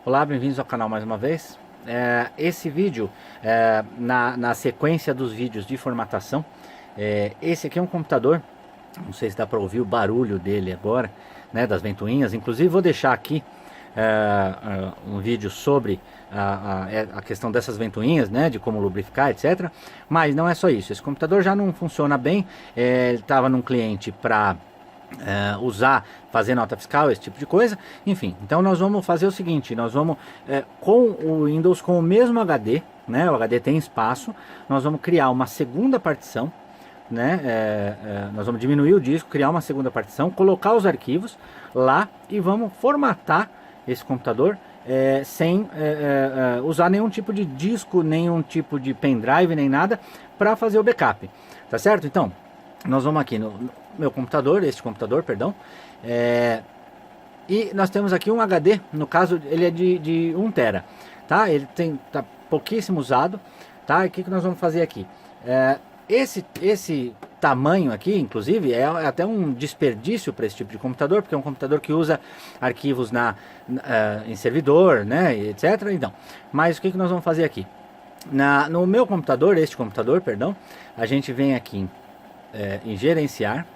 Olá, bem-vindos ao canal mais uma vez. Esse vídeo, na sequência dos vídeos de formatação, esse aqui é um computador, não sei se dá para ouvir o barulho dele agora, né, das ventoinhas. Inclusive vou deixar aqui um vídeo sobre a questão dessas ventoinhas, né, de como lubrificar, etc. Mas não é só isso, esse computador já não funciona bem. Ele estava num cliente para usar, fazer nota fiscal, esse tipo de coisa, enfim. Então nós vamos fazer o seguinte, nós vamos com o Windows, com o mesmo HD, né, o HD tem espaço, nós vamos criar uma segunda partição, né, nós vamos diminuir o disco, criar uma segunda partição, colocar os arquivos lá e vamos formatar esse computador sem usar nenhum tipo de disco, nenhum tipo de pendrive, nem nada, para fazer o backup, tá certo? Então nós vamos aqui no meu computador, perdão, e nós temos aqui um HD, no caso ele é de 1 tera, tá? Ele tá pouquíssimo usado, tá? E o que nós vamos fazer aqui? Esse tamanho aqui, inclusive, é até um desperdício para esse tipo de computador, porque é um computador que usa arquivos em servidor, né, etc. Então, mas o que nós vamos fazer aqui? No meu computador, perdão, a gente vem aqui em gerenciar.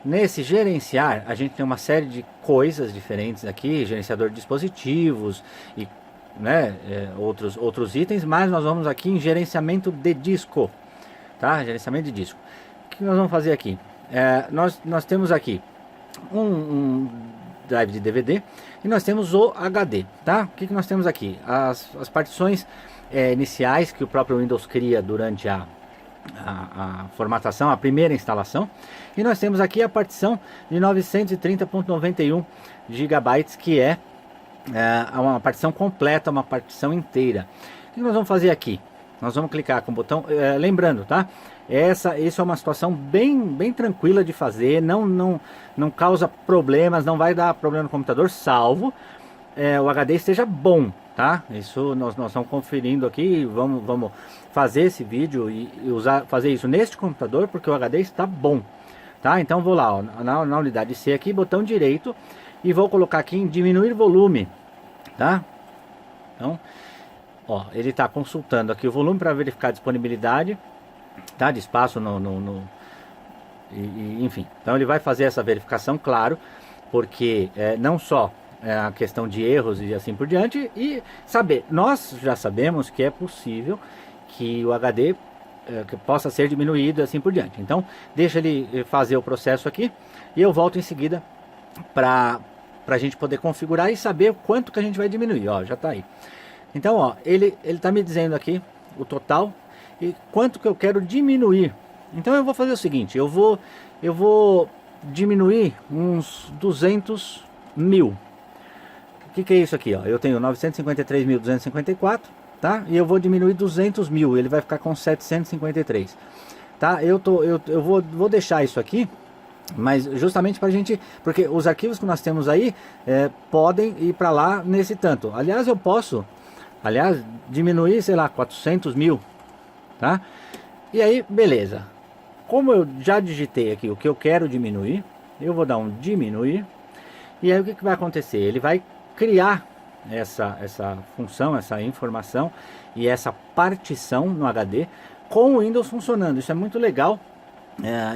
Nesse gerenciar, a gente tem uma série de coisas diferentes aqui, gerenciador de dispositivos e, né, outros itens, mas nós vamos aqui em gerenciamento de disco, tá? Gerenciamento de disco. O que nós vamos fazer aqui? Nós temos aqui um drive de DVD e nós temos o HD, tá? O que nós temos aqui? As partições iniciais que o próprio Windows cria durante a formatação, a primeira instalação, e nós temos aqui a partição de 930.91 GB, que é uma partição completa, uma partição inteira. O que nós vamos fazer aqui? Nós vamos clicar com o botão, lembrando, tá? Essa é uma situação bem tranquila de fazer, não causa problemas, não vai dar problema no computador, salvo o HD esteja bom, tá? Isso nós estamos conferindo aqui, vamos fazer esse vídeo e fazer isso neste computador, porque o HD está bom, tá? Então vou lá, ó, na unidade C aqui, botão direito, e vou colocar aqui em diminuir volume, tá? Então, ó, ele está consultando aqui o volume para verificar a disponibilidade, tá, de espaço enfim. Então ele vai fazer essa verificação, claro, porque não só a questão de erros e assim por diante, e nós já sabemos que é possível que o HD que possa ser diminuído e assim por diante. Então deixa ele fazer o processo aqui e eu volto em seguida para a gente poder configurar e saber quanto que a gente vai diminuir. Ó, já está aí. Então, ó, ele está me dizendo aqui o total e quanto que eu quero diminuir. Então eu vou fazer o seguinte, eu vou diminuir uns 200 mil. O que é isso aqui, ó? Eu tenho 953.254, tá? E eu vou diminuir 200 mil, ele vai ficar com 753, tá? Eu vou deixar isso aqui, mas justamente para a gente, porque os arquivos que nós temos aí podem ir para lá nesse tanto. Aliás, eu posso, diminuir, sei lá, 400 mil, tá? E aí, beleza. Como eu já digitei aqui o que eu quero diminuir, eu vou dar um diminuir. E aí o que vai acontecer? Ele vai criar essa função, essa informação e essa partição no HD com o Windows funcionando. Isso é muito legal.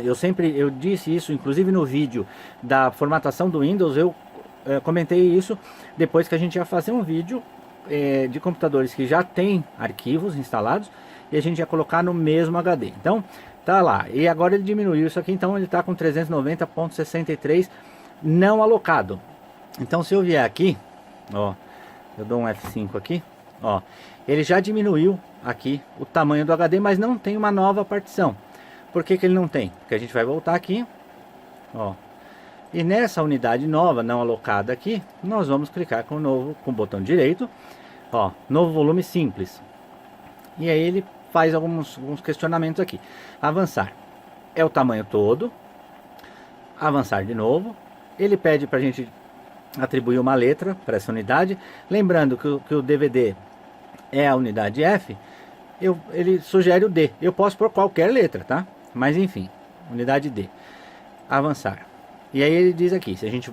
Eu disse isso, inclusive no vídeo da formatação do Windows, eu comentei isso depois que a gente ia fazer um vídeo de computadores que já tem arquivos instalados e a gente ia colocar no mesmo HD. Então tá lá, e agora ele diminuiu isso aqui, então ele está com 390.63 não alocado. Então se eu vier aqui, ó, eu dou um F5 aqui, ó, ele já diminuiu aqui o tamanho do HD, mas não tem uma nova partição. Por que ele não tem? Porque a gente vai voltar aqui, ó, e nessa unidade nova não alocada aqui, nós vamos clicar com o botão direito, ó, novo volume simples. E aí ele faz alguns questionamentos aqui. Avançar é o tamanho todo. Avançar de novo. Ele pede para a gente atribuir uma letra para essa unidade. Lembrando que o DVD é a unidade F, ele sugere o D. Eu posso pôr qualquer letra, tá? Mas enfim, unidade D. Avançar. E aí ele diz aqui, se a gente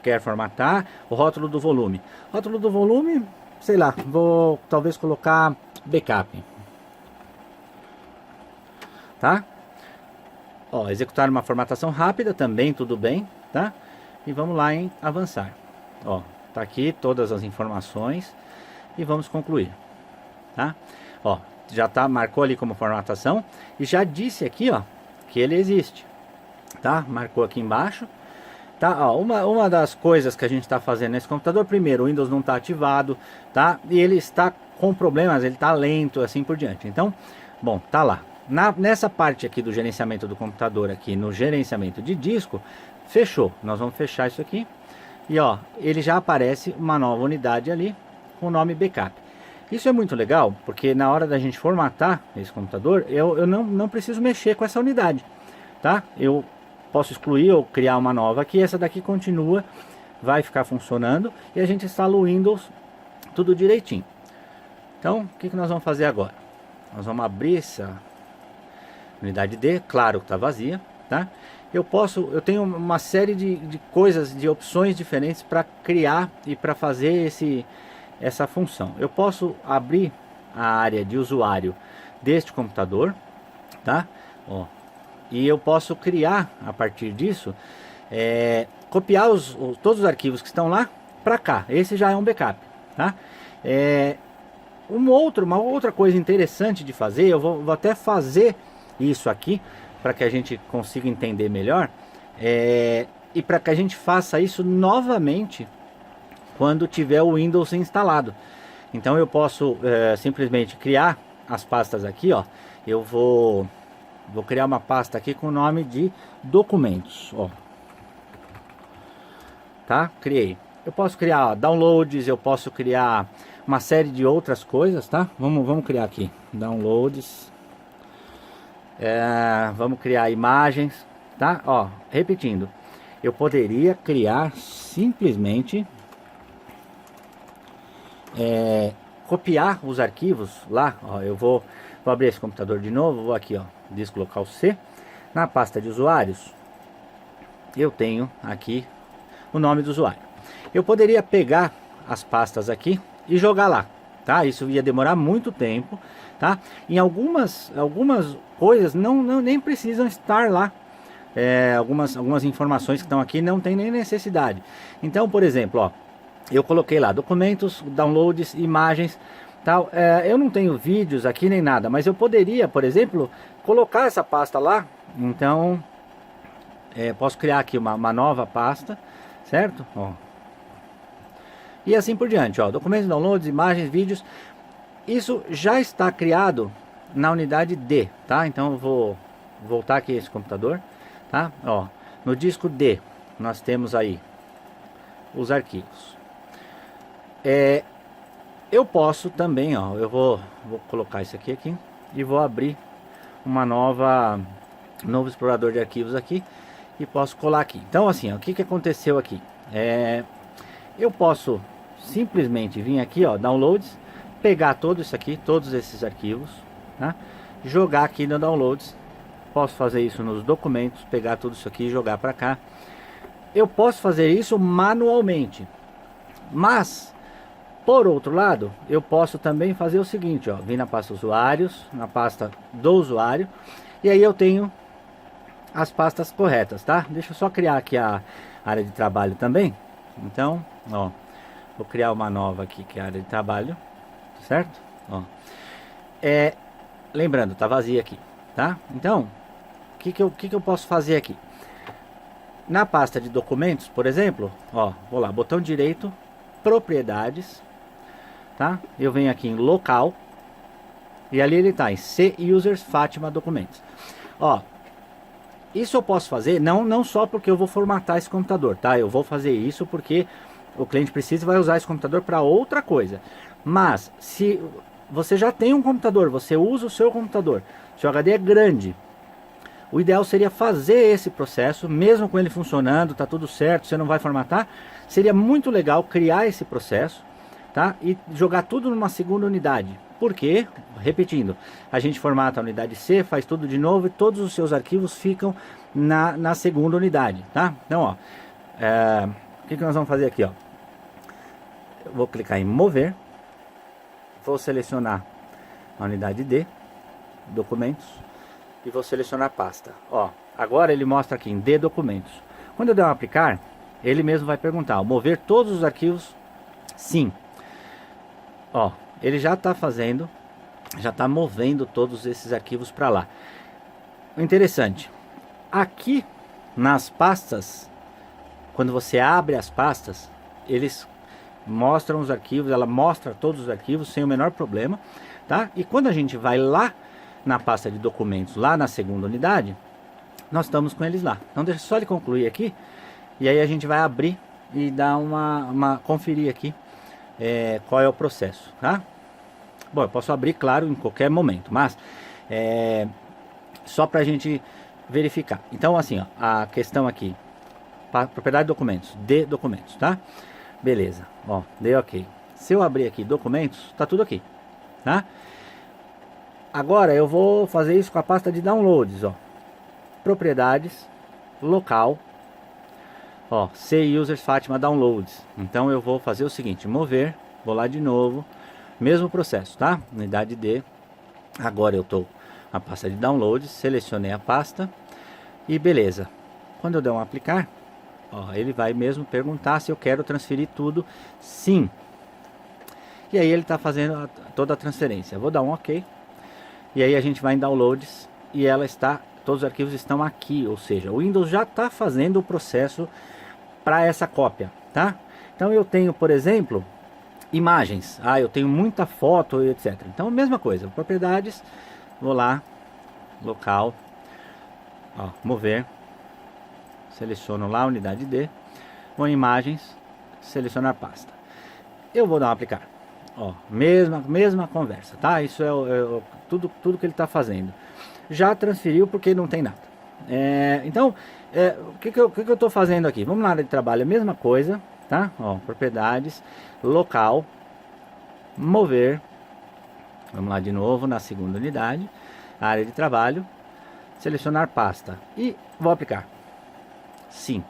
quer formatar, o rótulo do volume. Rótulo do volume, sei lá, vou talvez colocar backup. Tá? Ó, executar uma formatação rápida também, tudo bem, tá? E vamos lá em avançar. Ó, tá aqui todas as informações e vamos concluir, tá? Ó, já tá, marcou ali como formatação e já disse aqui, ó, que ele existe, tá? Marcou aqui embaixo, tá? Ó, uma das coisas que a gente está fazendo nesse computador, primeiro, o Windows não está ativado, tá? E ele está com problemas, ele está lento, assim por diante. Então, bom, tá lá. Nessa parte aqui do gerenciamento do computador, aqui no gerenciamento de disco, fechou. Nós vamos fechar isso aqui. E ó, ele já aparece uma nova unidade ali, com o nome backup. Isso é muito legal, porque na hora da gente formatar esse computador, eu não preciso mexer com essa unidade, tá? Eu posso excluir ou criar uma nova aqui, essa daqui continua, vai ficar funcionando, e a gente instala o Windows tudo direitinho. Então, o que nós vamos fazer agora? Nós vamos abrir essa unidade D, claro que está vazia, tá? Eu tenho uma série de coisas, de opções diferentes para criar e para fazer essa função. Eu posso abrir a área de usuário deste computador, tá? Ó, e eu posso criar a partir disso, copiar todos os arquivos que estão lá para cá. Esse já é um backup, tá? Uma outra coisa interessante de fazer, eu vou até fazer isso aqui para que a gente consiga entender melhor, e para que a gente faça isso novamente quando tiver o Windows instalado. Então eu posso simplesmente criar as pastas aqui, ó. Eu vou criar uma pasta aqui com o nome de documentos, ó. Tá? Criei. Eu posso criar, ó, downloads, eu posso criar uma série de outras coisas, tá? Vamos criar aqui downloads. Vamos criar imagens, tá? Ó, repetindo, eu poderia criar simplesmente copiar os arquivos lá, ó. Eu vou abrir esse computador de novo, vou aqui, ó, disco local C, na pasta de usuários, eu tenho aqui o nome do usuário. Eu poderia pegar as pastas aqui e jogar lá, tá? Isso ia demorar muito tempo, tá? Em algumas coisas nem precisam estar lá. Algumas informações que estão aqui não tem nem necessidade. Então, por exemplo, ó, eu coloquei lá documentos, downloads, imagens, tal. Eu não tenho vídeos aqui nem nada, mas eu poderia, por exemplo, colocar essa pasta lá. Então, posso criar aqui uma nova pasta, certo? Ó. E assim por diante, ó, documentos, downloads, imagens, vídeos. Isso já está criado na unidade D, tá? Então eu vou voltar aqui esse computador, tá? Ó, no disco D nós temos aí os arquivos. Eu posso também, ó, eu vou colocar isso aqui e vou abrir um novo explorador de arquivos aqui e posso colar aqui. Então assim, ó, o que aconteceu aqui? Eu posso simplesmente vir aqui, ó, downloads, pegar tudo isso aqui, todos esses arquivos, tá? Jogar aqui no downloads. Posso fazer isso nos documentos, pegar tudo isso aqui e jogar para cá. Eu posso fazer isso manualmente, mas por outro lado, eu posso também fazer o seguinte, ó, vir na pasta usuários, na pasta do usuário, e aí eu tenho as pastas corretas, tá? Deixa eu só criar aqui a área de trabalho também. Então, ó, vou criar uma nova aqui, que é a área de trabalho, certo? Ó. Lembrando, tá vazia aqui, tá? Então, o que eu posso fazer aqui? Na pasta de documentos, por exemplo, ó, vou lá, botão direito, propriedades, tá? Eu venho aqui em local, e ali ele tá em C Users Fátima Documentos. Ó, isso eu posso fazer, não só porque eu vou formatar esse computador, tá? Eu vou fazer isso porque o cliente precisa e vai usar esse computador para outra coisa. Mas, se você já tem um computador, você usa o seu computador, seu HD é grande, o ideal seria fazer esse processo, mesmo com ele funcionando, tá tudo certo, você não vai formatar, seria muito legal criar esse processo, tá? E jogar tudo numa segunda unidade. Porque, repetindo, a gente formata a unidade C, faz tudo de novo e todos os seus arquivos ficam na segunda unidade, tá? Então, ó, que nós vamos fazer aqui, ó? Eu vou clicar em mover, vou selecionar a unidade D, documentos, e vou selecionar pasta. Ó, agora ele mostra aqui em D documentos. Quando eu der um aplicar, ele mesmo vai perguntar, mover todos os arquivos? Sim. Ó, ele já está fazendo, já está movendo todos esses arquivos para lá. Interessante, aqui nas pastas, quando você abre as pastas, eles mostram os arquivos, ela mostra todos os arquivos sem o menor problema, tá? E quando a gente vai lá na pasta de documentos, lá na segunda unidade, nós estamos com eles lá. Então deixa só ele concluir aqui, e aí a gente vai abrir e dar conferir aqui qual é o processo, tá? Bom, eu posso abrir, claro, em qualquer momento, mas só para a gente verificar. Então, assim, ó, a questão aqui, propriedade de documentos, de documentos, tá? Beleza, ó, dei ok. Se eu abrir aqui documentos, tá tudo aqui, tá? Agora eu vou fazer isso com a pasta de downloads, ó. Propriedades, local, ó, C users Fátima downloads. Então eu vou fazer o seguinte, mover, vou lá de novo, mesmo processo, tá? Unidade D. Agora eu tô na pasta de downloads, selecionei a pasta e beleza. Quando eu der um aplicar, ó, ele vai mesmo perguntar se eu quero transferir tudo. Sim. E aí ele está fazendo toda a transferência. Eu vou dar um OK. E aí a gente vai em downloads e ela está, todos os arquivos estão aqui, ou seja, o Windows já está fazendo o processo para essa cópia, tá? Então eu tenho, por exemplo, imagens. Ah, eu tenho muita foto e etc. Então mesma coisa, propriedades, vou lá, local, ó, mover, seleciono lá a unidade D, vou em imagens, selecionar pasta. Eu vou dar um aplicar. Ó, mesma conversa, tá? Isso é tudo que ele está fazendo. Já transferiu porque não tem nada. Então, o que eu estou fazendo aqui? Vamos na área de trabalho, a mesma coisa, tá? Ó, propriedades, local, mover. Vamos lá de novo na segunda unidade, área de trabalho, selecionar pasta e vou aplicar. Sim.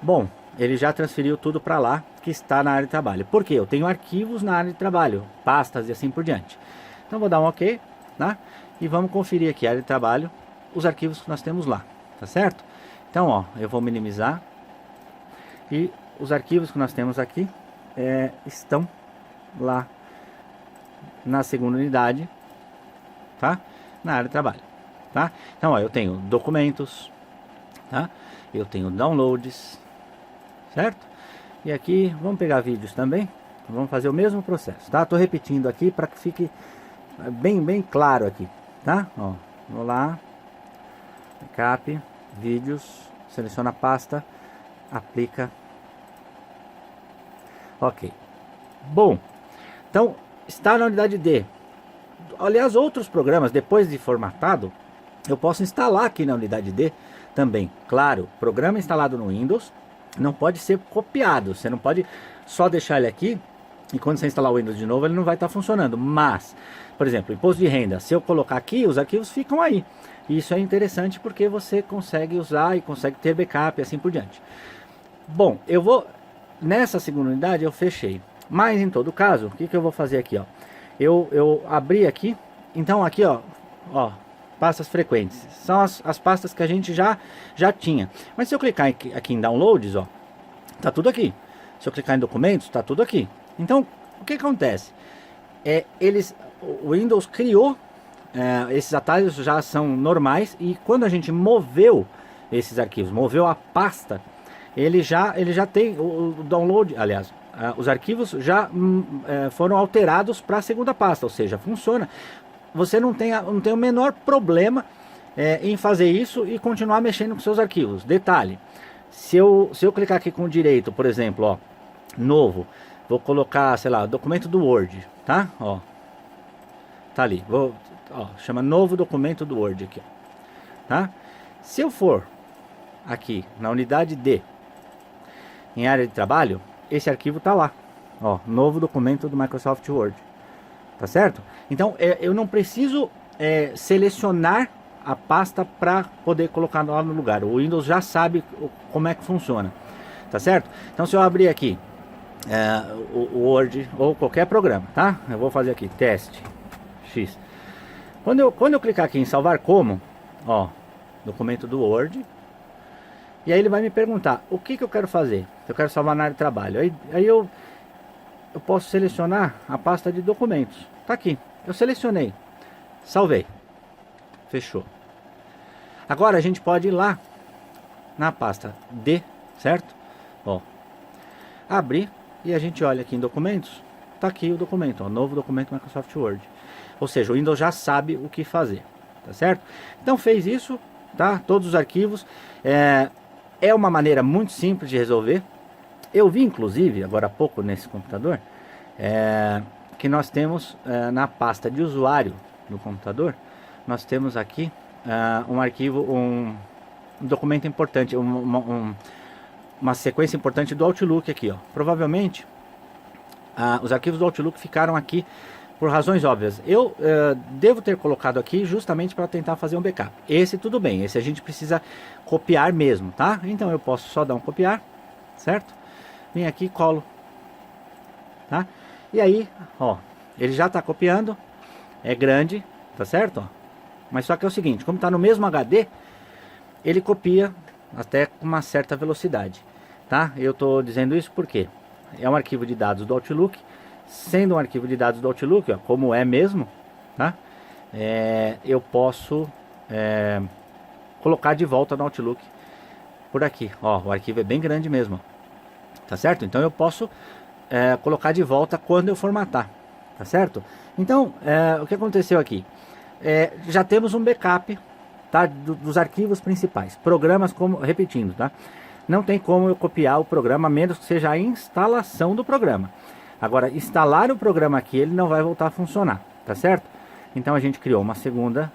Bom, ele já transferiu tudo para lá, que está na área de trabalho. Por quê? Eu tenho arquivos na área de trabalho, pastas e assim por diante. Então vou dar um OK, tá? E vamos conferir aqui a área de trabalho, os arquivos que nós temos lá, tá certo? Então, ó, eu vou minimizar e os arquivos que nós temos aqui estão lá na segunda unidade, tá? Na área de trabalho, tá? Então, ó, eu tenho documentos, tá? Eu tenho downloads, certo? E aqui, vamos pegar vídeos também, vamos fazer o mesmo processo, tá? Tô repetindo aqui para que fique bem claro aqui, tá? Ó, vou lá, backup, vídeos, seleciona a pasta, aplica, ok. Bom, então está na unidade D. Aliás, outros programas, depois de formatado, eu posso instalar aqui na unidade D também. Claro, programa instalado no Windows não pode ser copiado. Você não pode só deixar ele aqui e quando você instalar o Windows de novo ele não vai estar funcionando. Mas, por exemplo, imposto de renda, se eu colocar aqui, os arquivos ficam aí. E isso é interessante porque você consegue usar e consegue ter backup e assim por diante. Bom, eu vou... Nessa segunda unidade eu fechei. Mas em todo caso, o que eu vou fazer aqui, ó? Eu abri aqui. Então aqui, ó, pastas frequentes. São as pastas que a gente já tinha. Mas se eu clicar aqui em downloads, ó, tá tudo aqui. Se eu clicar em documentos, tá tudo aqui. Então, o que acontece? O Windows criou, esses atalhos já são normais. E quando a gente moveu esses arquivos, moveu a pasta, ele já tem o download, aliás, os arquivos já foram alterados para a segunda pasta, ou seja, funciona. Você não tem o menor problema em fazer isso e continuar mexendo com seus arquivos. Detalhe, se eu clicar aqui com o direito, por exemplo, ó, novo, vou colocar, sei lá, documento do Word, tá? Ó, tá ali, chama novo documento do Word aqui, tá? Se eu for aqui na unidade D, em área de trabalho, esse arquivo tá lá, ó, novo documento do Microsoft Word, tá certo? Então eu não preciso selecionar a pasta para poder colocar lá no lugar. O Windows já sabe como é que funciona, tá certo? Então se eu abrir aqui o Word ou qualquer programa, tá? Eu vou fazer aqui teste X. Quando eu clicar aqui em salvar como, ó, documento do Word, e aí ele vai me perguntar o que eu quero fazer. Eu quero salvar na área de trabalho. Aí eu posso selecionar a pasta de documentos. Tá aqui. Eu selecionei, salvei, fechou. Agora a gente pode ir lá na pasta D, certo? Ó, abrir e a gente olha aqui em documentos. Tá aqui o documento, ó, novo documento Microsoft Word. Ou seja, o Windows já sabe o que fazer, tá certo? Então fez isso, tá? Todos os arquivos. É uma maneira muito simples de resolver. Eu vi inclusive agora há pouco nesse computador que nós temos na pasta de usuário do computador, nós temos aqui um arquivo, um documento importante, uma sequência importante do Outlook aqui, ó. Provavelmente os arquivos do Outlook ficaram aqui por razões óbvias. Eu devo ter colocado aqui justamente para tentar fazer um backup. Esse tudo bem, esse a gente precisa copiar mesmo, tá? Então eu posso só dar um copiar, certo? Vem aqui, colo, tá? E aí, ó, ele já está copiando, é grande, tá certo? Ó. Mas só que é o seguinte, como está no mesmo HD, ele copia até com uma certa velocidade, tá? Eu estou dizendo isso porque é um arquivo de dados do Outlook. Sendo um arquivo de dados do Outlook, ó, como é mesmo, tá? Eu posso colocar de volta no Outlook por aqui, ó, o arquivo é bem grande mesmo, tá certo? Então eu posso colocar de volta quando eu formatar, tá certo? Então o que aconteceu aqui? Já temos um backup, tá, dos arquivos principais, programas, como repetindo, tá? Não tem como eu copiar o programa, a menos que seja a instalação do programa. Agora, instalar o programa aqui, ele não vai voltar a funcionar, tá certo? Então a gente criou uma segunda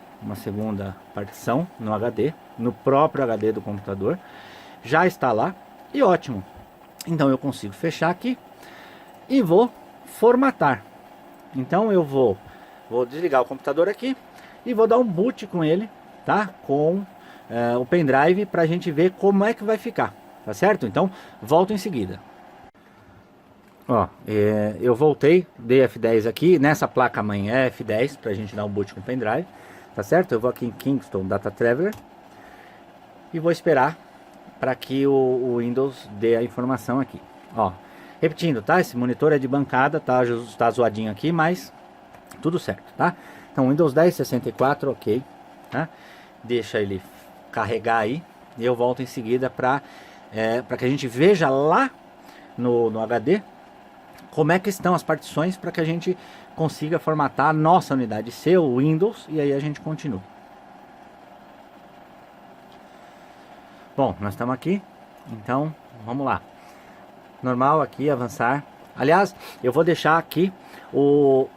partição no HD, no próprio HD do computador. Já está lá e ótimo. Então eu consigo fechar aqui e vou formatar. Então eu vou desligar o computador aqui e vou dar um boot com ele, tá? Com o pendrive para a gente ver como é que vai ficar, tá certo? Então volto em seguida. Ó, eu voltei, dei F10 aqui, nessa placa mãe é F10 pra gente dar um boot com o pendrive, tá certo? Eu vou aqui em Kingston Data Traveler e vou esperar para que o Windows dê a informação aqui. Ó, repetindo, tá? Esse monitor é de bancada, tá zoadinho aqui, mas tudo certo, tá? Então Windows 10 64, ok, tá? Deixa ele carregar aí e eu volto em seguida para que a gente veja lá no HD como é que estão as partições para que a gente consiga formatar a nossa unidade C, o Windows, e aí a gente continua. Bom, nós estamos aqui, então vamos lá. Normal aqui, avançar. Aliás, eu vou deixar aqui o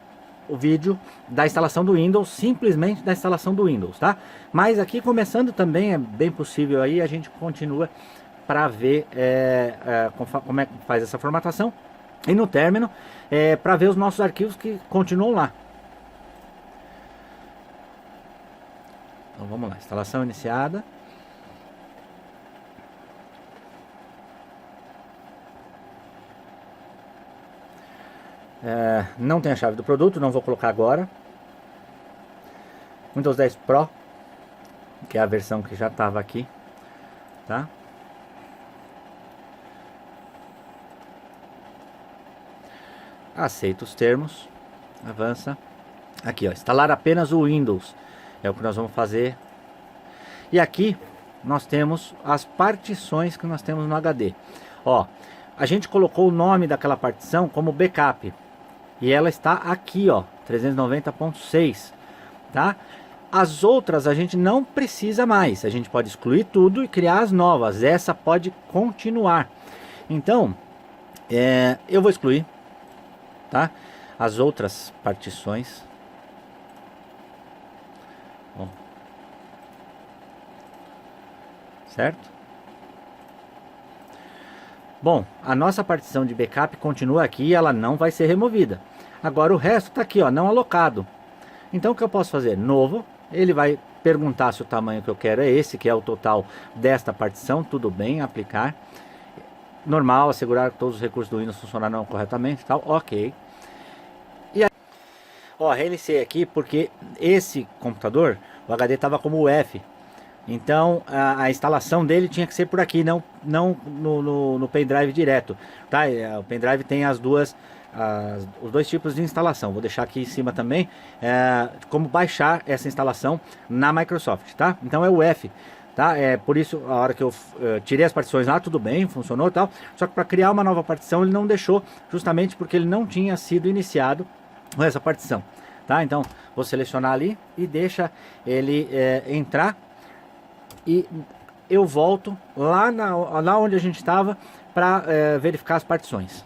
vídeo da instalação do Windows, simplesmente da instalação do Windows, tá? Mas aqui começando também, é bem possível aí, a gente continua para ver como é que faz essa formatação. E no término, para ver os nossos arquivos que continuam lá. Então vamos lá, instalação iniciada. Não tem a chave do produto, não vou colocar agora. Windows 10 Pro, que é a versão que já estava aqui, tá? Aceita os termos, avança. Aqui, ó, instalar apenas o Windows, é o que nós vamos fazer. E aqui nós temos as partições que nós temos no HD. Ó, a gente colocou o nome daquela partição como backup e ela está aqui, ó, 390.6, tá? As outras a gente não precisa mais, a gente pode excluir tudo e criar as novas. Essa pode continuar. Então, eu vou excluir, tá? As outras partições. Bom. Certo? Bom, a nossa partição de backup continua aqui e ela não vai ser removida. Agora o resto está aqui, ó, não alocado. Então o que eu posso fazer? Novo, ele vai perguntar se o tamanho que eu quero é esse, que é o total desta partição, tudo bem, aplicar. normal, assegurar que todos os recursos do Windows funcionaram corretamente e tal, ok. E aí, ó, reiniciei aqui porque esse computador, o HD estava como UEFI. Então a instalação dele tinha que ser por aqui, não no pendrive direto, tá? O pendrive tem os dois tipos de instalação. Vou deixar aqui em cima também como baixar essa instalação na Microsoft, tá? Então é o UEFI, tá? Por isso a hora que eu tirei as partições lá, tudo bem, funcionou e tal. Só que para criar uma nova partição ele não deixou, justamente porque ele não tinha sido iniciado com essa partição, tá? Então vou selecionar ali e deixa ele entrar. E eu volto lá onde a gente estava para verificar as partições.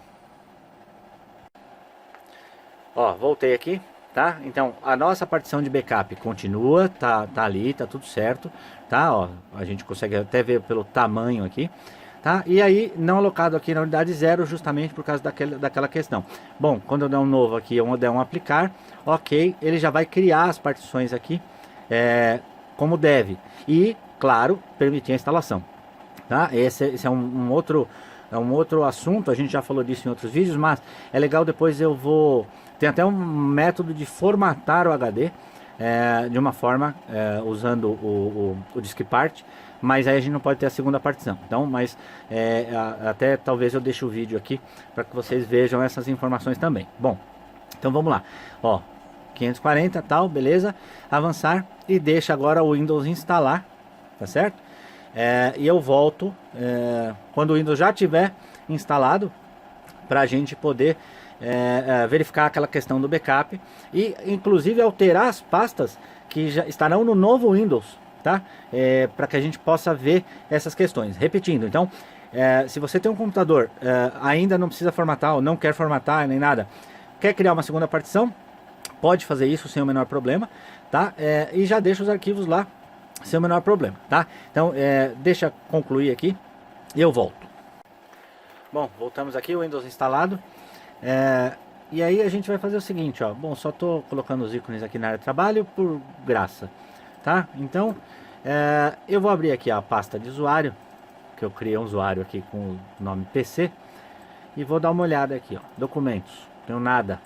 Ó, voltei aqui, tá? Então a nossa partição de backup continua, tá ali, tá tudo certo, tá? Ó, a gente consegue até ver pelo tamanho aqui, tá? E aí não alocado aqui na unidade 0, justamente por causa daquela questão. Bom, quando eu der um novo aqui, eu der um aplicar, ok, ele já vai criar as partições aqui como deve. E claro, permitir a instalação, tá? Esse é um outro assunto, a gente já falou disso em outros vídeos, mas é legal, depois tem até um método de formatar o HD de uma forma usando o disk part, mas aí a gente não pode ter a segunda partição. Então, mas até talvez eu deixe o vídeo aqui para que vocês vejam essas informações também. Bom, então vamos lá, ó, 540 tal, beleza, avançar e deixa agora o Windows instalar, tá certo? E eu volto quando o Windows já tiver instalado, para a gente poder verificar aquela questão do backup e inclusive alterar as pastas que já estarão no novo Windows, tá? Para que a gente possa ver essas questões. Repetindo, então, se você tem um computador, ainda não precisa formatar ou não quer formatar nem nada, quer criar uma segunda partição, pode fazer isso sem o menor problema, tá? E já deixa os arquivos lá sem o menor problema, tá? Então deixa concluir aqui e eu volto. Bom, voltamos aqui, o Windows instalado, e aí a gente vai fazer o seguinte, ó. Bom, só tô colocando os ícones aqui na área de trabalho por graça, tá? Então eu vou abrir aqui a pasta de usuário, que eu criei um usuário aqui com o nome PC, e vou dar uma olhada aqui, ó. Documentos, tenho nada.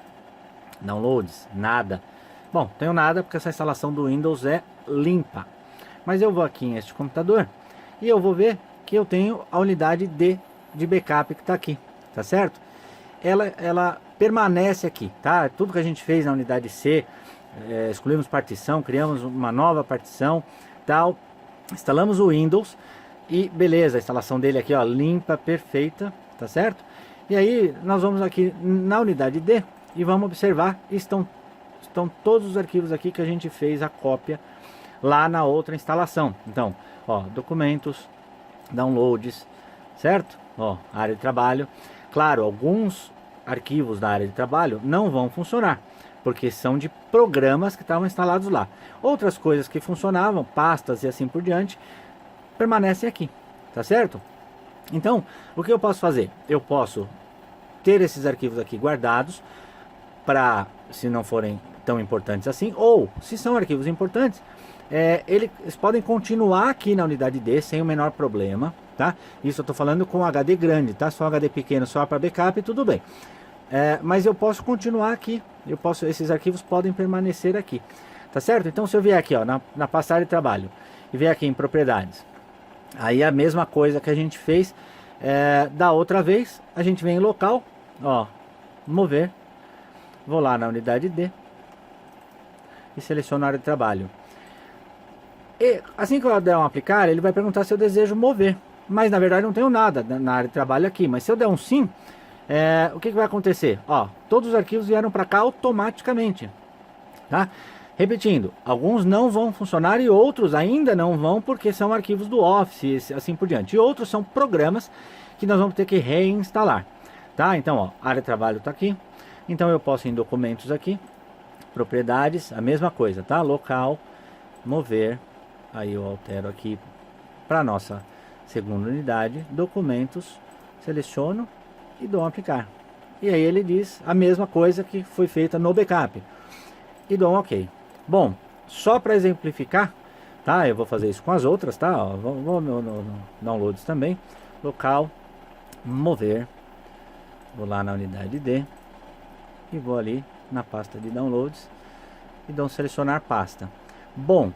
Downloads, nada. Bom, tenho nada porque essa instalação do Windows é limpa. Mas eu vou aqui em este computador e eu vou ver que eu tenho a unidade D de backup que está aqui, tá certo? Ela permanece aqui, tá? Tudo que a gente fez na unidade C, excluímos partição, criamos uma nova partição, tal, instalamos o Windows e beleza, a instalação dele aqui, ó, limpa, perfeita, tá certo? E aí nós vamos aqui na unidade D e vamos observar, estão todos os arquivos aqui que a gente fez a cópia lá na outra instalação. Então, ó, documentos, downloads, certo? Ó, área de trabalho. Claro, alguns arquivos da área de trabalho não vão funcionar, porque são de programas que estavam instalados lá. Outras coisas que funcionavam, pastas e assim por diante, permanecem aqui, tá certo? Então, o que eu posso fazer? Eu posso ter esses arquivos aqui guardados para, se não forem tão importantes assim, ou se são arquivos importantes, eles podem continuar aqui na unidade D sem o menor problema, tá? Isso eu estou falando com HD grande, tá? Se for HD pequeno só para backup, tudo bem. Mas eu posso continuar aqui, esses arquivos podem permanecer aqui, tá certo? Então se eu vier aqui, ó, na pasta área de trabalho e vier aqui em propriedades, aí a mesma coisa que a gente fez da outra vez, a gente vem em local, ó, mover, vou lá na unidade D e seleciono a área de trabalho. E assim que eu der um aplicar, ele vai perguntar se eu desejo mover, mas na verdade não tenho nada na área de trabalho aqui. Mas se eu der um sim, o que vai acontecer? Ó, todos os arquivos vieram para cá automaticamente, tá? Repetindo, alguns não vão funcionar e outros ainda não vão, porque são arquivos do Office, assim por diante. E outros são programas que nós vamos ter que reinstalar, tá? Então, ó, área de trabalho está aqui. Então eu posso ir em documentos aqui, propriedades, a mesma coisa, tá? Local, mover, aí eu altero aqui para nossa segunda unidade, documentos, seleciono e dou um aplicar. E aí ele diz a mesma coisa que foi feita no backup. E dou um ok. Bom, só para exemplificar, tá? Eu vou fazer isso com as outras, tá? Ó, vou no downloads também, local, mover, vou lá na unidade D e vou ali na pasta de downloads e dou um selecionar pasta. Bom,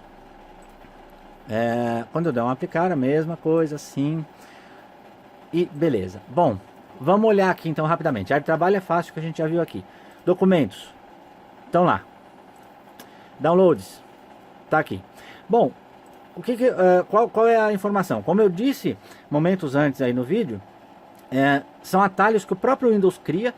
quando eu der um aplicar, a mesma coisa assim, e beleza. Bom, vamos olhar aqui então rapidamente. A área de trabalho é fácil, que a gente já viu aqui. Documentos, estão lá. Downloads, tá aqui. Bom, qual é a informação? Como eu disse momentos antes aí no vídeo, são atalhos que o próprio Windows cria,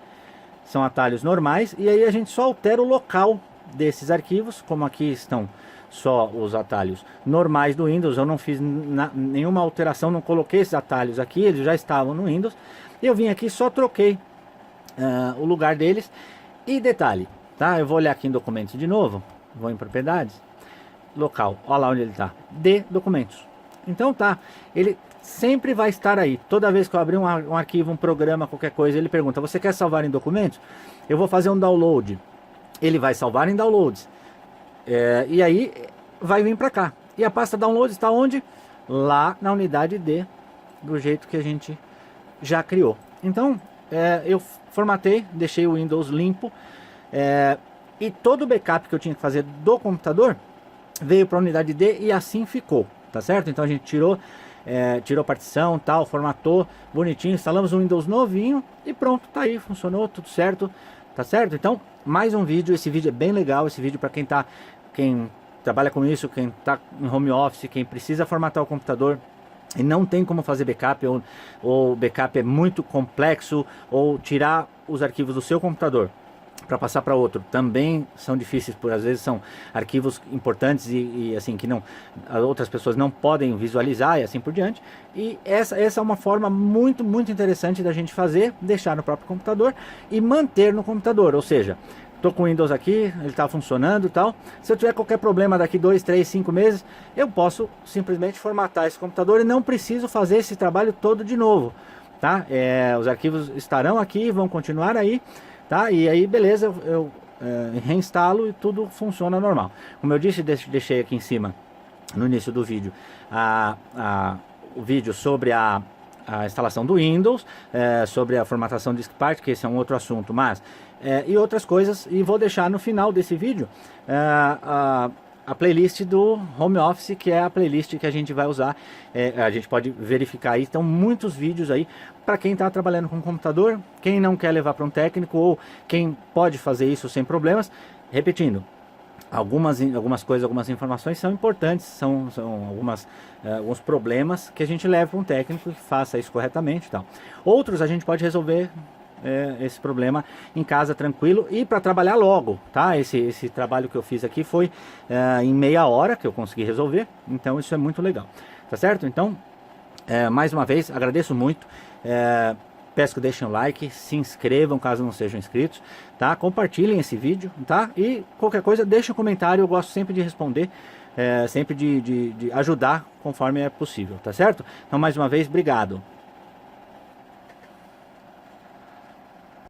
são atalhos normais, e aí a gente só altera o local desses arquivos, como aqui estão só os atalhos normais do Windows. Eu não fiz nenhuma alteração, não coloquei esses atalhos aqui, eles já estavam no Windows. Eu vim aqui, só troquei o lugar deles. E detalhe, tá? Eu vou olhar aqui em documentos de novo, vou em propriedades, local, olha lá onde ele está, de documentos. Então tá, ele sempre vai estar aí. Toda vez que eu abrir um arquivo, um programa, qualquer coisa, ele pergunta: você quer salvar em documentos? Eu vou fazer um download, ele vai salvar em downloads. E aí vai vir para cá. E a pasta downloads está onde? Lá na unidade D, do jeito que a gente já criou. Então eu formatei, deixei o Windows limpo, e todo o backup que eu tinha que fazer do computador veio para a unidade D e assim ficou, tá certo? Então a gente tirou partição, tal, formatou bonitinho, instalamos um Windows novinho e pronto, tá aí, funcionou, tudo certo, tá certo? Então, mais um vídeo. Esse vídeo é bem legal, esse vídeo para quem trabalha com isso, quem está em home office, quem precisa formatar o computador e não tem como fazer backup, ou backup é muito complexo, ou tirar os arquivos do seu computador para passar para outro também são difíceis, por às vezes são arquivos importantes e assim que outras pessoas não podem visualizar e assim por diante. E essa é uma forma muito interessante da gente fazer, deixar no próprio computador e manter no computador. Ou seja, estou com o Windows aqui, ele está funcionando e tal. Se eu tiver qualquer problema daqui 2, 3, 5 meses, eu posso simplesmente formatar esse computador e não preciso fazer esse trabalho todo de novo, tá? Os arquivos estarão aqui, vão continuar aí, tá? E aí beleza, eu reinstalo e tudo funciona normal. Como eu disse, deixei aqui em cima no início do vídeo o vídeo sobre a instalação do Windows, sobre a formatação de diskpart, que esse é um outro assunto, mas e outras coisas, e vou deixar no final desse vídeo a playlist do Home Office, que é a playlist que a gente vai usar. A gente pode verificar aí, estão muitos vídeos aí para quem está trabalhando com computador, quem não quer levar para um técnico, ou quem pode fazer isso sem problemas. Repetindo, algumas coisas, algumas informações são importantes, são alguns problemas que a gente leva para um técnico que faça isso corretamente e tal. Outros a gente pode resolver esse problema em casa tranquilo e para trabalhar logo, tá? Esse trabalho que eu fiz aqui foi em meia hora que eu consegui resolver, então isso é muito legal, tá certo? Então, mais uma vez, agradeço muito, peço que deixem o like, se inscrevam caso não sejam inscritos, tá? Compartilhem esse vídeo, tá? E qualquer coisa, deixem um comentário, eu gosto sempre de responder, sempre de ajudar conforme é possível, tá certo? Então, mais uma vez, obrigado.